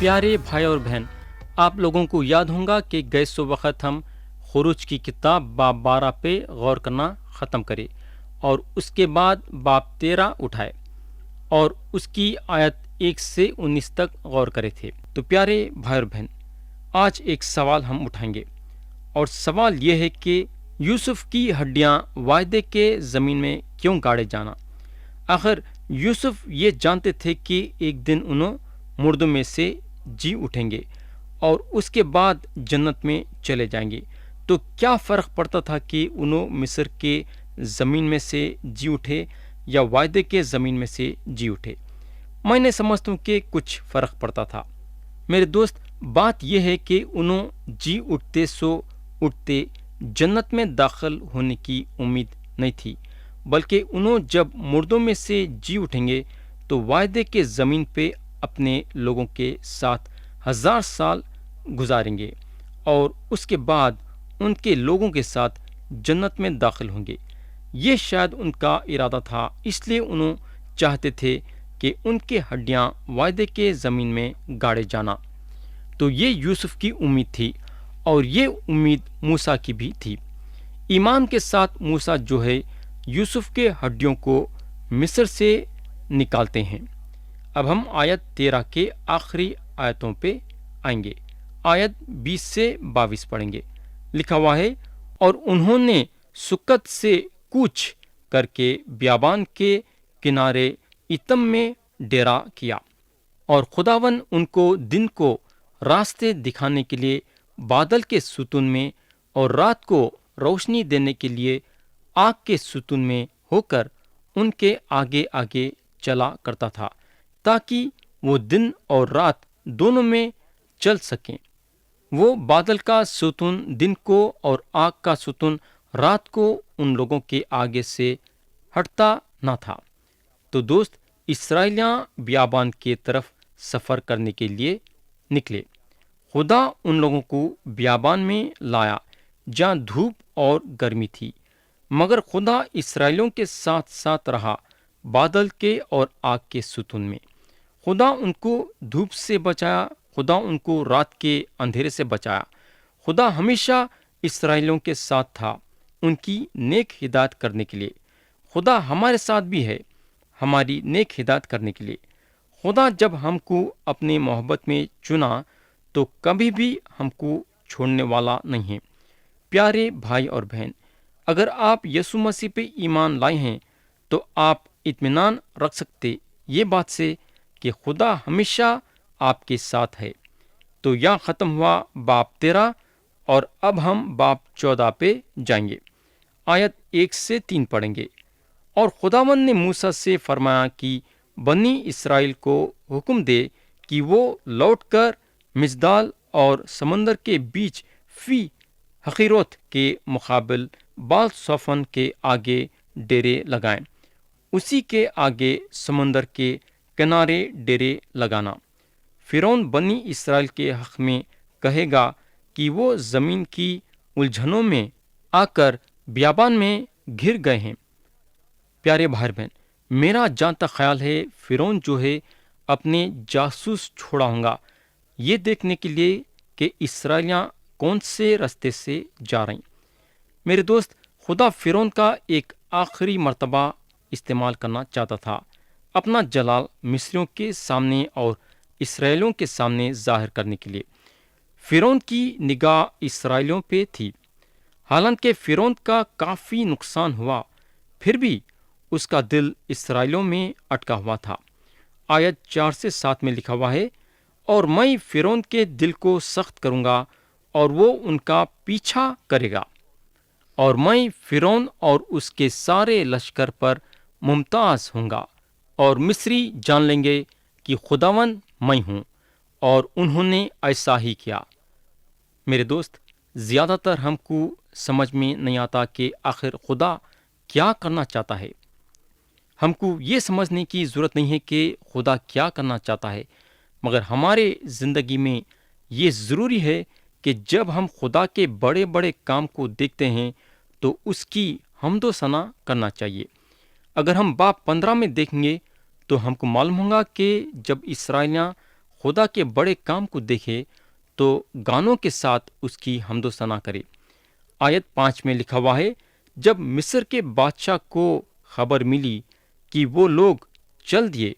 پیارے بھائی اور بہن، آپ لوگوں کو یاد ہوگا کہ گئے سو وقت ہم خروج کی کتاب باب 12 پہ غور کرنا ختم کرے اور اس کے بعد باب 13 اٹھائے اور اس کی آیت 1 سے 19 تک غور کرے تھے۔ تو پیارے بھائی اور بہن، آج ایک سوال ہم اٹھائیں گے، اور سوال یہ ہے کہ یوسف کی ہڈیاں وعدے کے زمین میں کیوں گاڑے جانا؟ آخر یوسف یہ جانتے تھے کہ ایک دن انہوں مردوں میں سے جی اٹھیں گے اور اس کے بعد جنت میں چلے جائیں گے۔ تو کیا فرق پڑتا تھا کہ انہوں مصر کے زمین میں سے جی اٹھے یا وعدے کے زمین میں سے جی اٹھے؟ میں نے سمجھتا ہوں کہ کچھ فرق پڑتا تھا۔ میرے دوست، بات یہ ہے کہ انہوں جی اٹھتے سو اٹھتے جنت میں داخل ہونے کی امید نہیں تھی، بلکہ انہوں جب مردوں میں سے جی اٹھیں گے تو وعدے کے زمین پہ اپنے لوگوں کے ساتھ 1000 سال گزاریں گے اور اس کے بعد ان کے لوگوں کے ساتھ جنت میں داخل ہوں گے۔ یہ شاید ان کا ارادہ تھا، اس لیے انہوں چاہتے تھے کہ ان کے ہڈیاں وعدے کے زمین میں گاڑے جانا۔ تو یہ یوسف کی امید تھی اور یہ امید موسیٰ کی بھی تھی۔ ایمان کے ساتھ موسیٰ جو ہے یوسف کے ہڈیوں کو مصر سے نکالتے ہیں۔ اب ہم آیت 13 کے آخری آیتوں پہ آئیں گے۔ آیت 20 سے 22 پڑھیں گے۔ لکھا ہوا ہے، اور انہوں نے سکت سے کوچ کر کے بیابان کے کنارے ایتم میں ڈیرا کیا، اور خداون ان کو دن کو راستے دکھانے کے لیے بادل کے ستون میں اور رات کو روشنی دینے کے لیے آگ کے ستون میں ہو کر ان کے آگے آگے چلا کرتا تھا، تاکہ وہ دن اور رات دونوں میں چل سکیں۔ وہ بادل کا ستون دن کو اور آگ کا ستون رات کو ان لوگوں کے آگے سے ہٹتا نہ تھا۔ تو دوست، اسرائیلیاں بیابان کی طرف سفر کرنے کے لیے نکلے۔ خدا ان لوگوں کو بیابان میں لایا جہاں دھوپ اور گرمی تھی، مگر خدا اسرائیلیوں کے ساتھ ساتھ رہا بادل کے اور آگ کے ستون میں۔ خدا ان کو دھوپ سے بچایا، خدا ان کو رات کے اندھیرے سے بچایا۔ خدا ہمیشہ اسرائیلیوں کے ساتھ تھا ان کی نیک ہدایت کرنے کے لیے۔ خدا ہمارے ساتھ بھی ہے ہماری نیک ہدایت کرنے کے لیے۔ خدا جب ہم کو اپنے محبت میں چنا تو کبھی بھی ہم کو چھوڑنے والا نہیں ہے۔ پیارے بھائی اور بہن، اگر آپ یسوع مسیح پہ ایمان لائے ہیں تو آپ اطمینان رکھ سکتے یہ بات سے کہ خدا ہمیشہ آپ کے ساتھ ہے۔ تو یہاں ختم ہوا باب 13، اور اب ہم باب 14 پہ جائیں گے۔ آیت 1 سے 3 پڑھیں گے۔ اور خداوند نے موسیٰ سے فرمایا کہ بنی اسرائیل کو حکم دے کہ وہ لوٹ کر مجدال اور سمندر کے بیچ فی حقیروت کے مقابل بال صوفن کے آگے ڈیرے لگائیں، اسی کے آگے سمندر کے کنارے ڈیرے لگانا۔ فرعون بنی اسرائیل کے حق میں کہے گا کہ وہ زمین کی الجھنوں میں آ کر بیابان میں گر گئے ہیں۔ پیارے بھائی بہن، میرا جہاں تک خیال ہے فرعون جو ہے اپنے جاسوس چھوڑا ہوں گا یہ دیکھنے کے لیے کہ اسرائیلیاں کون سے رستے سے جا رہی۔ میرے دوست، خدا فرعون کا ایک آخری مرتبہ استعمال کرنا چاہتا تھا، اپنا جلال مصریوں کے سامنے اور اسرائیلیوں کے سامنے ظاہر کرنے کے لیے۔ فرعون کی نگاہ اسرائیلیوں پہ تھی، حالانکہ فرعون کا کافی نقصان ہوا، پھر بھی اس کا دل اسرائیلیوں میں اٹکا ہوا تھا۔ آیت 4 سے 7 میں لکھا ہوا ہے، اور میں فرعون کے دل کو سخت کروں گا اور وہ ان کا پیچھا کرے گا، اور میں فرعون اور اس کے سارے لشکر پر ممتاز ہوں گا، اور مصری جان لیں گے کہ خداوند میں ہوں، اور انہوں نے ایسا ہی کیا۔ میرے دوست، زیادہ تر ہم کو سمجھ میں نہیں آتا کہ آخر خدا کیا کرنا چاہتا ہے۔ ہم کو یہ سمجھنے کی ضرورت نہیں ہے کہ خدا کیا کرنا چاہتا ہے، مگر ہمارے زندگی میں یہ ضروری ہے کہ جب ہم خدا کے بڑے بڑے کام کو دیکھتے ہیں تو اس کی حمد و ثنا کرنا چاہیے۔ اگر ہم باب 15 میں دیکھیں گے تو ہم کو معلوم ہوگا کہ جب اسرائیلیاں خدا کے بڑے کام کو دیکھے تو گانوں کے ساتھ اس کی حمد و ثنا کرے۔ آیت 5 میں لکھا ہوا ہے، جب مصر کے بادشاہ کو خبر ملی کہ وہ لوگ چل دیے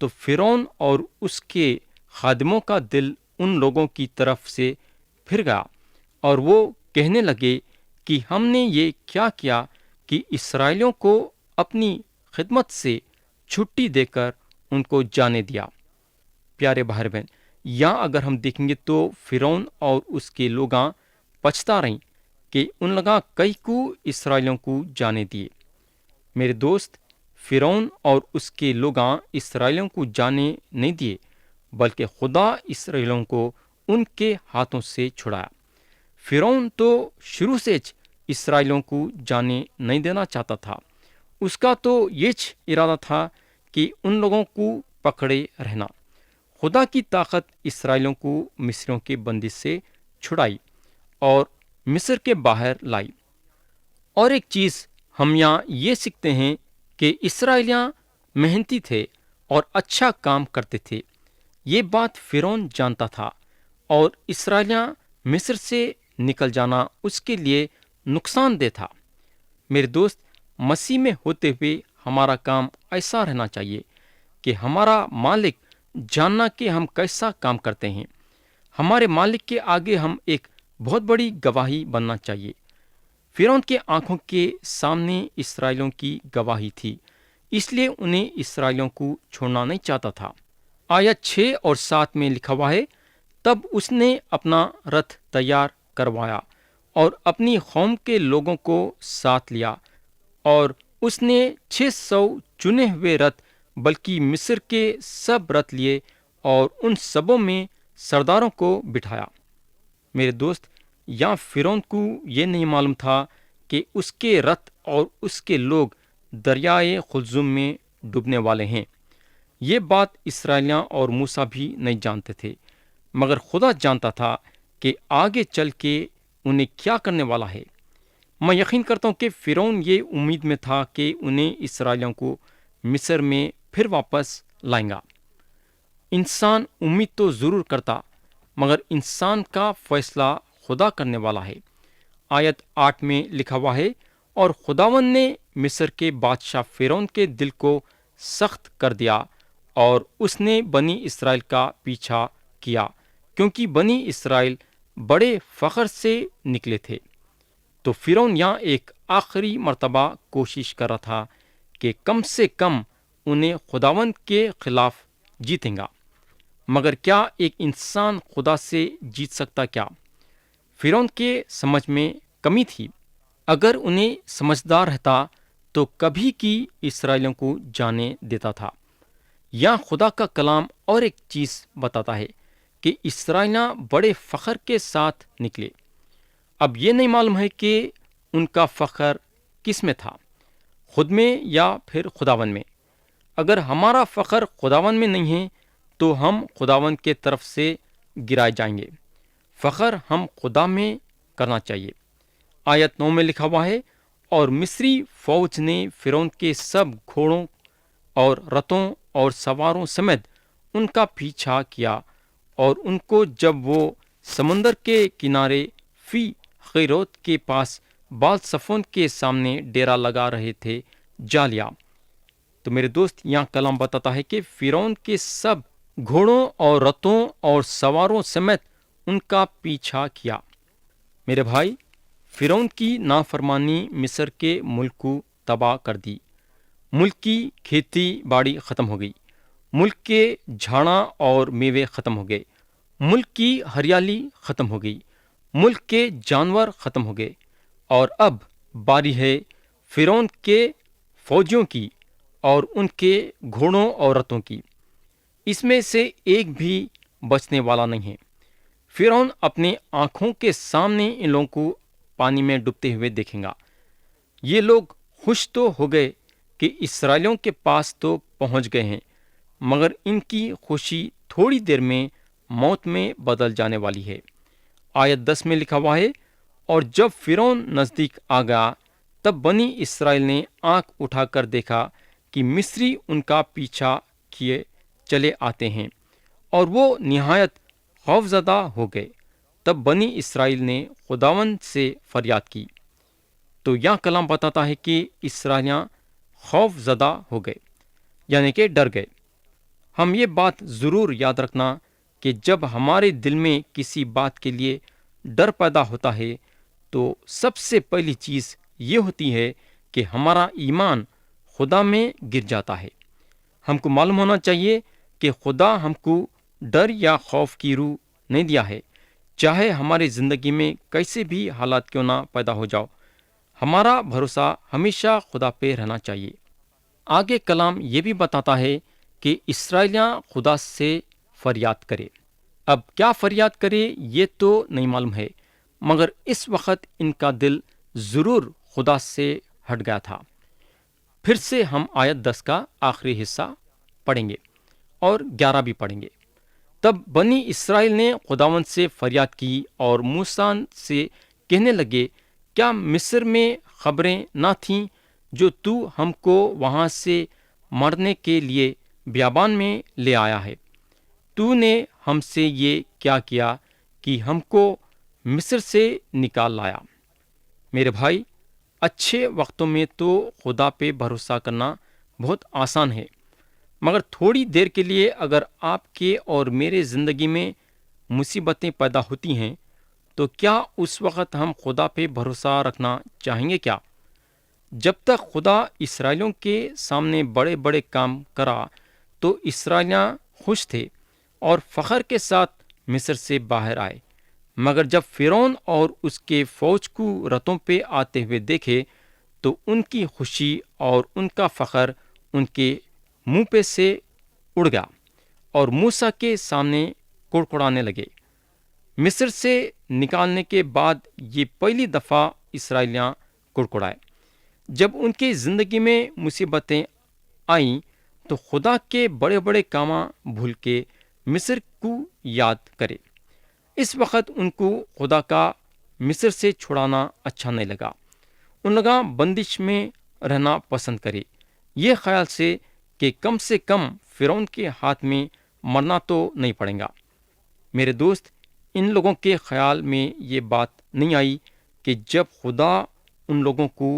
تو فرعون اور اس کے خادموں کا دل ان لوگوں کی طرف سے پھر گیا، اور وہ کہنے لگے کہ ہم نے یہ کیا کیا کہ اسرائیلیوں کو اپنی خدمت سے چھٹی دے کر ان کو جانے دیا۔ پیارے بھائی بہن، یہاں اگر ہم دیکھیں گے تو فرعون اور اس کے لوگاں پچھتا رہیں کہ ان لگا کئی کو اسرائیلیوں کو جانے دیے۔ میرے دوست، فرعون اور اس کے لوگاں اسرائیلیوں کو جانے نہیں دیے، بلکہ خدا اسرائیلیوں کو ان کے ہاتھوں سے چھڑایا۔ فرعون تو شروع سے اسرائیلیوں کو جانے نہیں دینا چاہتا تھا۔ اس کا تو یہ ارادہ تھا کہ ان لوگوں کو پکڑے رہنا۔ خدا کی طاقت اسرائیلیوں کو مصریوں کے بندش سے چھڑائی اور مصر کے باہر لائی۔ اور ایک چیز ہم یہاں یہ سیکھتے ہیں کہ اسرائیلیاں محنتی تھے اور اچھا کام کرتے تھے۔ یہ بات فرعون جانتا تھا، اور اسرائیلیاں مصر سے نکل جانا اس کے لیے نقصان دہ تھا۔ میرے دوست، مسیح میں ہوتے ہوئے ہمارا کام ایسا رہنا چاہیے کہ ہمارا مالک جاننا کہ ہم کیسا کام کرتے ہیں۔ ہمارے مالک کے آگے ہم ایک بہت بڑی گواہی بننا چاہیے۔ فرعون کے آنکھوں کے سامنے اسرائیلیوں کی گواہی تھی، اس لیے انہیں اسرائیلیوں کو چھوڑنا نہیں چاہتا تھا۔ آیت 6 اور 7 میں لکھا ہوا ہے، تب اس نے اپنا رتھ تیار کروایا اور اپنی قوم کے لوگوں کو ساتھ لیا، اور اس نے 600 چنے ہوئے رتھ بلکہ مصر کے سب رتھ لیے اور ان سبوں میں سرداروں کو بٹھایا۔ میرے دوست، یہاں فرعون کو یہ نہیں معلوم تھا کہ اس کے رتھ اور اس کے لوگ دریائے قلزم میں ڈوبنے والے ہیں۔ یہ بات اسرائیلیاں اور موسیٰ بھی نہیں جانتے تھے، مگر خدا جانتا تھا کہ آگے چل کے انہیں کیا کرنے والا ہے۔ میں یقین کرتا ہوں کہ فرعون یہ امید میں تھا کہ انہیں اسرائیلیوں کو مصر میں پھر واپس لائیں گا۔ انسان امید تو ضرور کرتا، مگر انسان کا فیصلہ خدا کرنے والا ہے۔ آیت 8 میں لکھا ہوا ہے، اور خداوند نے مصر کے بادشاہ فرعون کے دل کو سخت کر دیا، اور اس نے بنی اسرائیل کا پیچھا کیا، کیونکہ بنی اسرائیل بڑے فخر سے نکلے تھے۔ تو فرعون یہاں ایک آخری مرتبہ کوشش کر رہا تھا کہ کم سے کم انہیں خداوند کے خلاف جیتیں گا۔ مگر کیا ایک انسان خدا سے جیت سکتا کیا؟ فرعون کے سمجھ میں کمی تھی۔ اگر انہیں سمجھدار رہتا تو کبھی کی اسرائیلیوں کو جانے دیتا تھا۔ یہاں خدا کا کلام اور ایک چیز بتاتا ہے کہ اسرائیلیاں بڑے فخر کے ساتھ نکلے۔ اب یہ نہیں معلوم ہے کہ ان کا فخر کس میں تھا، خود میں یا پھر خداوند میں۔ اگر ہمارا فخر خداوند میں نہیں ہے تو ہم خداوند کے طرف سے گرائے جائیں گے۔ فخر ہم خدا میں کرنا چاہیے۔ آیت 9 میں لکھا ہوا ہے، اور مصری فوج نے فرعون کے سب گھوڑوں اور رتوں اور سواروں سمیت ان کا پیچھا کیا، اور ان کو جب وہ سمندر کے کنارے فی غیروت کے پاس بال صفون کے سامنے ڈیرا لگا رہے تھے جا لیا۔ تو میرے دوست، یہاں کلام بتاتا ہے کہ فرعون کے سب گھوڑوں اور رتوں اور سواروں سمیت ان کا پیچھا کیا۔ میرے بھائی، فرعون کی نافرمانی مصر کے ملک کو تباہ کر دی۔ ملک کی کھیتی باڑی ختم ہو گئی، ملک کے جھاڑاں اور میوے ختم ہو گئے، ملک کی ہریالی ختم ہو گئی، ملک کے جانور ختم ہو گئے، اور اب باری ہے فرعون کے فوجیوں کی اور ان کے گھوڑوں اور رتوں کی۔ اس میں سے ایک بھی بچنے والا نہیں ہے۔ فرعون اپنے آنکھوں کے سامنے ان لوگوں کو پانی میں ڈوبتے ہوئے دیکھیں گا۔ یہ لوگ خوش تو ہو گئے کہ اسرائیلیوں کے پاس تو پہنچ گئے ہیں، مگر ان کی خوشی تھوڑی دیر میں موت میں بدل جانے والی ہے۔ آیت 10 میں لکھا ہوا ہے، اور جب فرعون نزدیک آ گیا تب بنی اسرائیل نے آنکھ اٹھا کر دیکھا کہ مصری ان کا پیچھا کیے چلے آتے ہیں، اور وہ نہایت خوفزدہ ہو گئے۔ تب بنی اسرائیل نے خداوند سے فریاد کی۔ تو یہ کلام بتاتا ہے کہ اسرائیلیاں خوف زدہ ہو گئے، یعنی کہ ڈر گئے۔ ہم یہ بات ضرور یاد رکھنا کہ جب ہمارے دل میں کسی بات کے لیے ڈر پیدا ہوتا ہے تو سب سے پہلی چیز یہ ہوتی ہے کہ ہمارا ایمان خدا میں گر جاتا ہے۔ ہم کو معلوم ہونا چاہیے کہ خدا ہم کو ڈر یا خوف کی روح نہیں دیا ہے، چاہے ہماری زندگی میں کیسے بھی حالات کیوں نہ پیدا ہو جاؤ، ہمارا بھروسہ ہمیشہ خدا پہ رہنا چاہیے۔ آگے کلام یہ بھی بتاتا ہے کہ اسرائیلیاں خدا سے فریاد کرے۔ اب کیا فریاد کرے یہ تو نہیں معلوم ہے، مگر اس وقت ان کا دل ضرور خدا سے ہٹ گیا تھا۔ پھر سے ہم آیت 10 کا آخری حصہ پڑھیں گے اور 11 بھی پڑھیں گے۔ تب بنی اسرائیل نے خداوند سے فریاد کی اور موسیٰ سے کہنے لگے، کیا مصر میں خبریں نہ تھیں جو تو ہم کو وہاں سے مرنے کے لیے بیابان میں لے آیا ہے؟ تو نے ہم سے یہ کیا کیا کہ ہم کو مصر سے نکال لایا؟ میرے بھائی، اچھے وقتوں میں تو خدا پہ بھروسہ کرنا بہت آسان ہے، مگر تھوڑی دیر کے لیے اگر آپ کے اور میرے زندگی میں مصیبتیں پیدا ہوتی ہیں تو کیا اس وقت ہم خدا پہ بھروسہ رکھنا چاہیں گے کیا؟ جب تک خدا اسرائیلیوں کے سامنے بڑے بڑے کام کرا تو اسرائیلیاں خوش تھے اور فخر کے ساتھ مصر سے باہر آئے، مگر جب فرعون اور اس کے فوج کو رتھوں پہ آتے ہوئے دیکھے تو ان کی خوشی اور ان کا فخر ان کے منہ پہ سے اڑ گیا اور موسیٰ کے سامنے کڑکڑانے لگے۔ مصر سے نکالنے کے بعد یہ پہلی دفعہ اسرائیلیاں کڑکڑائے۔ جب ان کی زندگی میں مصیبتیں آئیں تو خدا کے بڑے بڑے کاماں بھول کے مصر کو یاد کرے۔ اس وقت ان کو خدا کا مصر سے چھڑانا اچھا نہیں لگا۔ ان لوگاں بندش میں رہنا پسند کرے، یہ خیال سے کہ کم سے کم فرعون کے ہاتھ میں مرنا تو نہیں پڑے گا۔ میرے دوست، ان لوگوں کے خیال میں یہ بات نہیں آئی کہ جب خدا ان لوگوں کو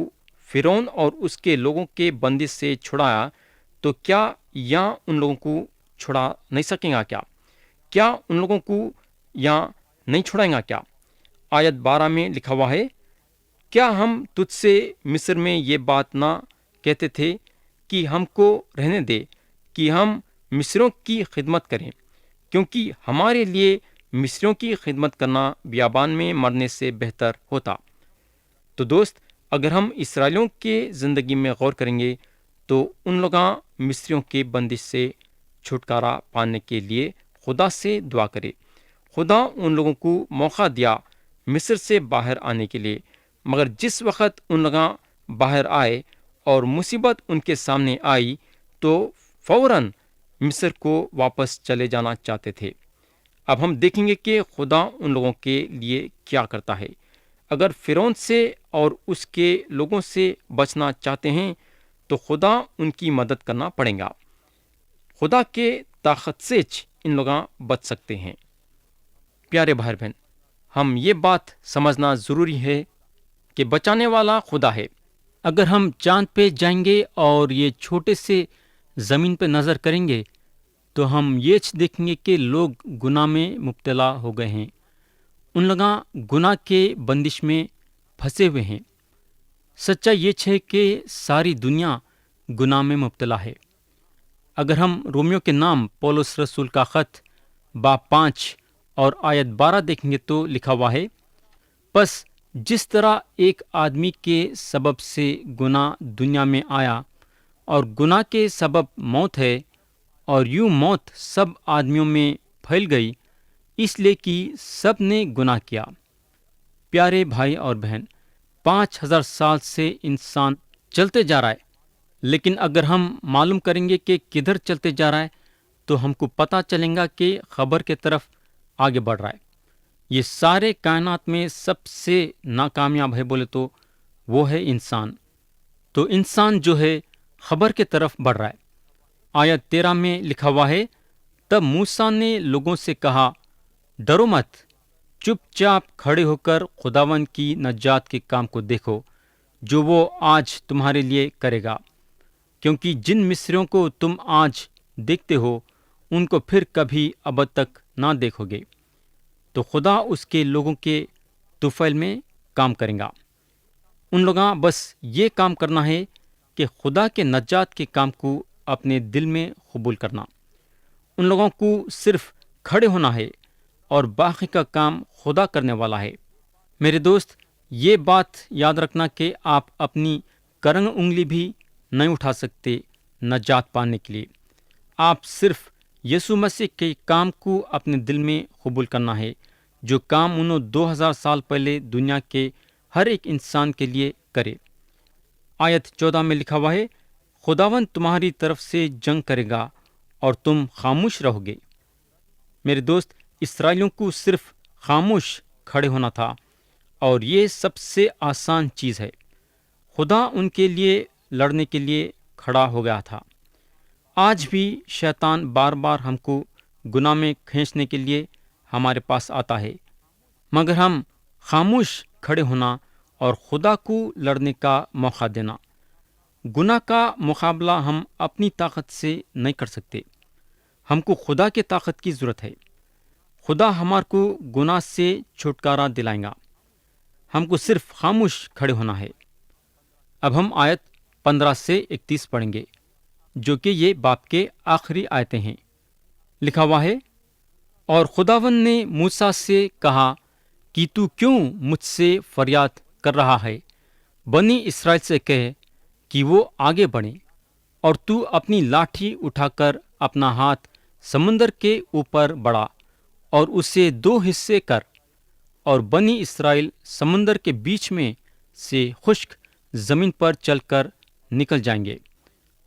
فرعون اور اس کے لوگوں کے بندش سے چھڑایا تو کیا یہاں ان لوگوں کو چھڑا نہیں سکیں گا کیا؟ کیا ان لوگوں کو یہاں نہیں چھڑائیں گا کیا؟ آیت 12 میں لکھا ہوا ہے، کیا ہم تجھ سے مصر میں یہ بات نہ کہتے تھے کہ ہم کو رہنے دے کہ ہم مصریوں کی خدمت کریں، کیونکہ ہمارے لیے مصریوں کی خدمت کرنا بیابان میں مرنے سے بہتر ہوتا۔ تو دوست، اگر ہم اسرائیلیوں کے زندگی میں غور کریں گے تو ان لوگاں مصریوں کے بندش سے چھٹکارا پانے کے لیے خدا سے دعا کرے۔ خدا ان لوگوں کو موقع دیا مصر سے باہر آنے کے لیے، مگر جس وقت ان لوگاں باہر آئے اور مصیبت ان کے سامنے آئی تو فوراً مصر کو واپس چلے جانا چاہتے تھے۔ اب ہم دیکھیں گے کہ خدا ان لوگوں کے لیے کیا کرتا ہے۔ اگر فرعون سے اور اس کے لوگوں سے بچنا چاہتے ہیں تو خدا ان کی مدد کرنا پڑے گا۔ خدا کے طاقت سے ان لوگاں بچ سکتے ہیں۔ پیارے بھائی بہن، ہم یہ بات سمجھنا ضروری ہے کہ بچانے والا خدا ہے۔ اگر ہم چاند پہ جائیں گے اور یہ چھوٹے سے زمین پہ نظر کریں گے تو ہم یہ دیکھیں گے کہ لوگ گناہ میں مبتلا ہو گئے ہیں۔ ان لوگاں گناہ کے بندش میں پھنسے ہوئے ہیں۔ سچائی یہ ہے کہ ساری دنیا گناہ میں مبتلا ہے۔ اگر ہم رومیو کے نام پولس رسول کا خط باب 5 اور آیت 12 دیکھیں گے تو لکھا ہوا ہے، پس جس طرح ایک آدمی کے سبب سے گناہ دنیا میں آیا اور گناہ کے سبب موت ہے، اور یوں موت سب آدمیوں میں پھیل گئی اس لیے کہ سب نے گناہ کیا۔ پیارے بھائی اور بہن، 5000 سال سے انسان چلتے جا رہا ہے، لیکن اگر ہم معلوم کریں گے کہ کدھر چلتے جا رہا ہے تو ہم کو پتہ چلے گا کہ خبر کے طرف آگے بڑھ رہا ہے۔ یہ سارے کائنات میں سب سے ناکامیاب ہے بولے تو وہ ہے انسان۔ تو انسان جو ہے خبر کے طرف بڑھ رہا ہے۔ آیت 13 میں لکھا ہوا ہے، تب موسیٰ نے لوگوں سے کہا، ڈرو مت، چپ چاپ کھڑے ہو کر خداوند کی نجات کے کام کو دیکھو جو وہ آج تمہارے لیے کرے گا، کیونکہ جن مصریوں کو تم آج دیکھتے ہو ان کو پھر کبھی ابد تک نہ دیکھو گے۔ تو خدا اس کے لوگوں کے طفیل میں کام کرے گا۔ ان لوگاں بس یہ کام کرنا ہے کہ خدا کے نجات کے کام کو اپنے دل میں قبول کرنا۔ ان لوگوں کو صرف کھڑے ہونا ہے اور باقی کا کام خدا کرنے والا ہے۔ میرے دوست، یہ بات یاد رکھنا کہ آپ اپنی کرنگ انگلی بھی نہیں اٹھا سکتے نجات پانے کے لیے۔ آپ صرف یسوع مسیح کے کام کو اپنے دل میں قبول کرنا ہے، جو کام انہوں 2000 سال پہلے دنیا کے ہر ایک انسان کے لیے کرے۔ آیت 14 میں لکھا ہوا ہے، خداوند تمہاری طرف سے جنگ کرے گا اور تم خاموش رہو گے۔ میرے دوست، اسرائیلیوں کو صرف خاموش کھڑے ہونا تھا، اور یہ سب سے آسان چیز ہے۔ خدا ان کے لیے لڑنے کے لیے کھڑا ہو گیا تھا۔ آج بھی شیطان بار بار ہم کو گناہ میں کھینچنے کے لیے ہمارے پاس آتا ہے، مگر ہم خاموش کھڑے ہونا اور خدا کو لڑنے کا موقع دینا۔ گناہ کا مقابلہ ہم اپنی طاقت سے نہیں کر سکتے، ہم کو خدا کی طاقت کی ضرورت ہے۔ خدا ہمار کو گناہ سے چھٹکارا دلائیں گا، ہم کو صرف خاموش کھڑے ہونا ہے۔ اب ہم آیت 15 سے 31 پڑھیں گے، جو کہ یہ باب کے آخری آیتیں ہیں۔ لکھا ہوا ہے، اور خداوند نے موسیٰ سے کہا کہ تو کیوں مجھ سے فریاد کر رہا ہے؟ بنی اسرائیل سے کہے کہ وہ آگے بڑھیں، اور تو اپنی لاٹھی اٹھا کر اپنا ہاتھ سمندر کے اوپر بڑھا اور اسے 2 حصے کر، اور بنی اسرائیل سمندر کے بیچ میں سے خشک زمین پر چل کر نکل جائیں گے۔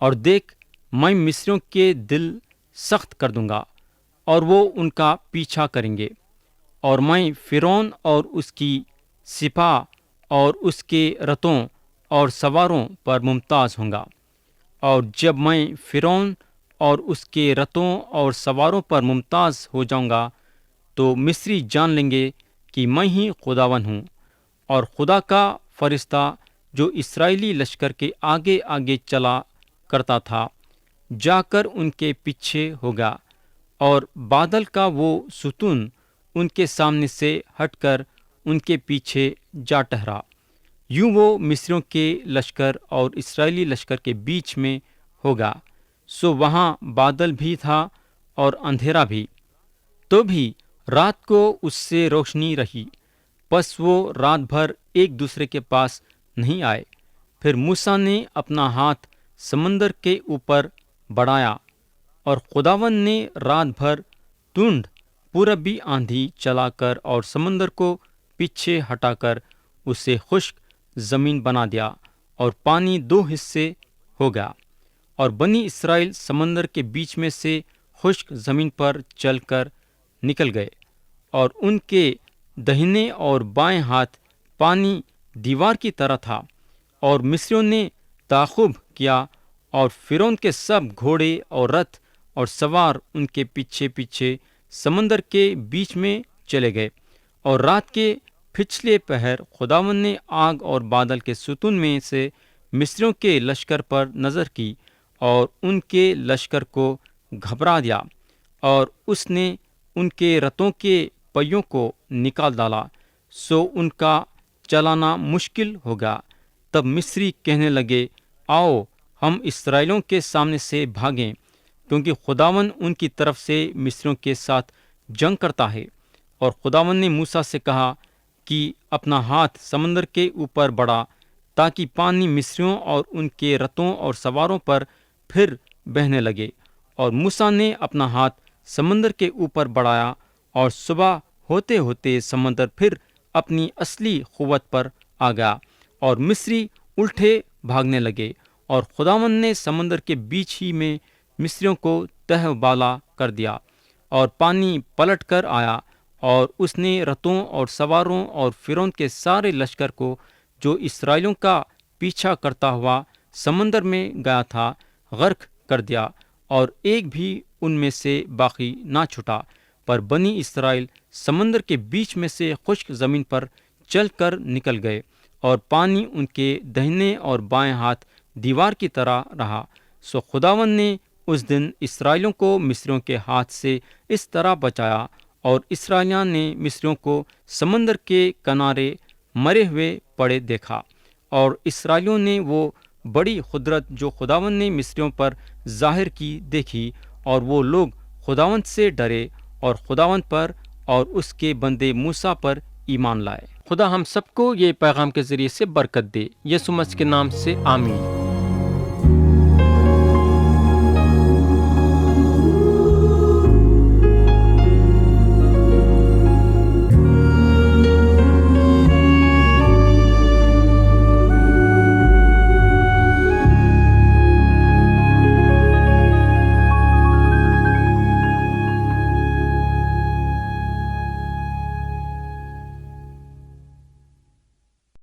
اور دیکھ، میں مصریوں کے دل سخت کر دوں گا اور وہ ان کا پیچھا کریں گے، اور میں فرعون اور اس کی سپاہ اور اس کے رتھوں اور سواروں پر ممتاز ہوں گا۔ اور جب میں فرعون اور اس کے رتھوں اور سواروں پر ممتاز ہو جاؤں گا تو مصری جان لیں گے کہ میں ہی خداوند ہوں۔ اور خدا کا فرشتہ جو اسرائیلی لشکر کے آگے آگے چلا کرتا تھا جا کر ان کے پیچھے ہوگا، اور بادل کا وہ ستون ان کے سامنے سے ہٹ کر ان کے پیچھے جا ٹھہرا۔ یوں وہ مصریوں کے لشکر اور اسرائیلی لشکر کے بیچ میں ہوگا، سو وہاں بادل بھی تھا اور اندھیرا بھی، تو بھی رات کو اس سے روشنی رہی، پس وہ رات بھر ایک دوسرے کے پاس نہیں آئے۔ پھر موسیٰ نے اپنا ہاتھ سمندر کے اوپر بڑھایا، اور خداوند نے رات بھر تونڈ پوربی آندھی چلا کر اور سمندر کو پیچھے ہٹا کر اسے خشک زمین بنا دیا، اور پانی 2 حصے ہو گیا، اور بنی اسرائیل سمندر کے بیچ میں سے خشک زمین پر چل کر نکل گئے، اور ان کے دہنے اور بائیں ہاتھ پانی دیوار کی طرح تھا، اور مصریوں نے تعاقب کیا، اور فرعون کے سب گھوڑے اور رتھ اور سوار ان کے پیچھے پیچھے سمندر کے بیچ میں چلے گئے۔ اور رات کے پچھلے پہر خداوند نے آگ اور بادل کے ستون میں سے مصریوں کے لشکر پر نظر کی اور ان کے لشکر کو گھبرا دیا، اور اس نے ان کے رتھوں کے پہیوں کو نکال ڈالا، سو ان کا چلانا مشکل ہوگا۔ تب مصری کہنے لگے، آؤ ہم اسرائیلیوں کے سامنے سے بھاگیں، کیونکہ خداوند ان کی طرف سے مصریوں کے ساتھ جنگ کرتا ہے۔ اور خداوند نے موسیٰ سے کہا کہ اپنا ہاتھ سمندر کے اوپر بڑھا، تاکہ پانی مصریوں اور ان کے رتھوں اور سواروں پر پھر بہنے لگے۔ اور موسیٰ نے اپنا ہاتھ سمندر کے اوپر بڑھایا، اور صبح ہوتے ہوتے سمندر پھر اپنی اصلی قوت پر آ گیا، اور مصری الٹے بھاگنے لگے، اور خداوند نے سمندر کے بیچ ہی میں مصریوں کو تہ بالا کر دیا، اور پانی پلٹ کر آیا، اور اس نے رتھوں اور سواروں اور فرعون کے سارے لشکر کو جو اسرائیلیوں کا پیچھا کرتا ہوا سمندر میں گیا تھا غرق کر دیا، اور ایک بھی ان میں سے باقی نہ چھٹا، پر بنی اسرائیل سمندر کے بیچ میں سے خشک زمین پر چل کر نکل گئے، اور پانی ان کے دہنے اور بائیں ہاتھ دیوار کی طرح رہا۔ سو خداوند نے اس دن اسرائیلیوں کو مصریوں کے ہاتھ سے اس طرح بچایا، اور اسرائیلیان نے مصریوں کو سمندر کے کنارے مرے ہوئے پڑے دیکھا، اور اسرائیلیوں نے وہ بڑی قدرت جو خداوند نے مصریوں پر ظاہر کی دیکھی، اور وہ لوگ خداوند سے ڈرے اور خداوند پر اور اس کے بندے موسیٰ پر ایمان لائے۔ خدا ہم سب کو یہ پیغام کے ذریعے سے برکت دے، یسوع مسیح کے نام سے آمین۔